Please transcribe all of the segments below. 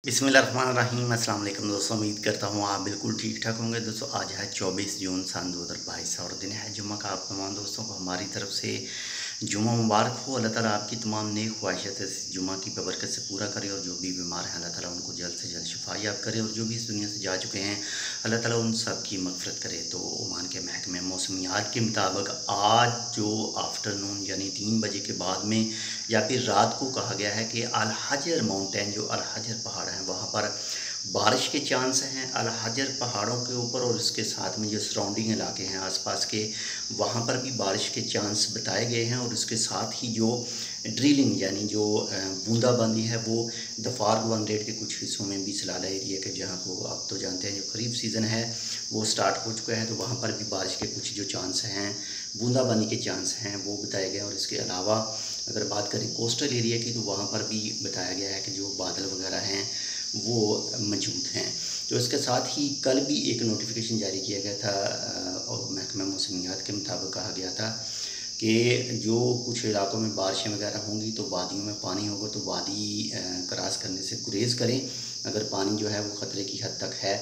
बिस्मिल्लाहिर्रहमानिर्रहीम। अस्सलाम वालेकुम दोस्तों, उम्मीद करता हूँ आप बिल्कुल ठीक ठाक होंगे। दोस्तों आज है 24 जून सन 2022 और दिन है जुम्मा का। आप तमाम दोस्तों को हमारी तरफ से जुम्मा मुबारक हो। अल्लाह ताला आपकी तमाम नेक ख्वाहिशात इस जुम्मा की बबरकत से पूरा करे और जो भी बीमार हैं अल्लाह ताला उनको जल्द से जल्द शिफा याब करे और जो भी इस दुनिया से जा चुके हैं अल्लाह ताला उन सब की मग़फ़िरत करे। तो ओमान के महकमे मौसमियात के मुताबिक आज जो आफ्टरनून यानी 3 बजे के बाद में या फिर रात को कहा गया है कि अल हजर माउंटेन, जो अल हजर पहाड़ हैं, वहाँ पर बारिश के चांस हैं। अल हजर पहाड़ों के ऊपर और इसके साथ में जो सराउंडिंग इलाके हैं आसपास के, वहाँ पर भी बारिश के चांस बताए गए हैं। और इसके साथ ही जो ड्रिलिंग यानी जो बूंदाबांदी है वो दफार गवर्नरेट के कुछ हिस्सों में भी सलाला एरिया के, जहाँ को आप तो जानते हैं जो खरीफ सीज़न है वो स्टार्ट हो चुका है, तो वहाँ पर भी बारिश के कुछ जो चांस हैं, बूंदाबांदी के चांस हैं वो बताए गए हैं। और इसके अलावा अगर बात करें कोस्टल एरिया की, तो वहाँ पर भी बताया गया है कि जो बादल वगैरह हैं वो मौजूद हैं। तो इसके साथ ही कल भी एक नोटिफिकेशन जारी किया गया था और महकमा मौसमियात के मुताबिक कहा गया था कि जो कुछ इलाकों में बारिशें वगैरह होंगी तो वादियों में पानी होगा, तो वादी क्रॉस करने से गुरेज़ करें। अगर पानी जो है वो ख़तरे की हद तक है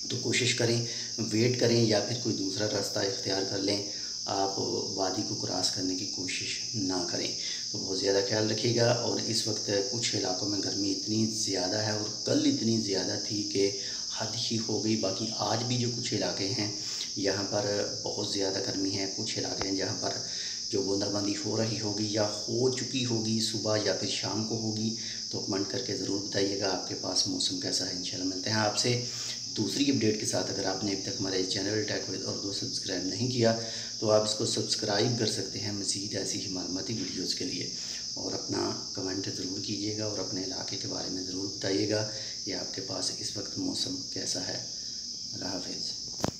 तो कोशिश करें, वेट करें या फिर कोई दूसरा रास्ता इख्तियार कर लें। आप वादी को क्रॉस करने की कोशिश ना करें। तो बहुत ज़्यादा ख्याल रखिएगा। और इस वक्त कुछ इलाकों में गर्मी इतनी ज़्यादा है और कल इतनी ज़्यादा थी कि हद ही हो गई। बाकी आज भी जो कुछ इलाके हैं यहाँ पर बहुत ज़्यादा गर्मी है। कुछ इलाके हैं जहाँ पर जो बूंदाबांदी हो रही होगी या हो चुकी होगी, सुबह या फिर शाम को होगी। तो कमेंट करके ज़रूर बताइएगा आपके पास मौसम कैसा है। इंशाल्लाह मिलते हैं आपसे दूसरी अपडेट के साथ। अगर आपने अभी तक हमारे channel Tech with Urdu subscribe नहीं किया तो आप इसको सब्सक्राइब कर सकते हैं मज़ीद ऐसी ही मालूमाती वीडियोज़ के लिए। और अपना कमेंट ज़रूर कीजिएगा और अपने इलाके के बारे में ज़रूर बताइएगा कि आपके पास इस वक्त मौसम कैसा है। अल्लाह हाफ़िज़।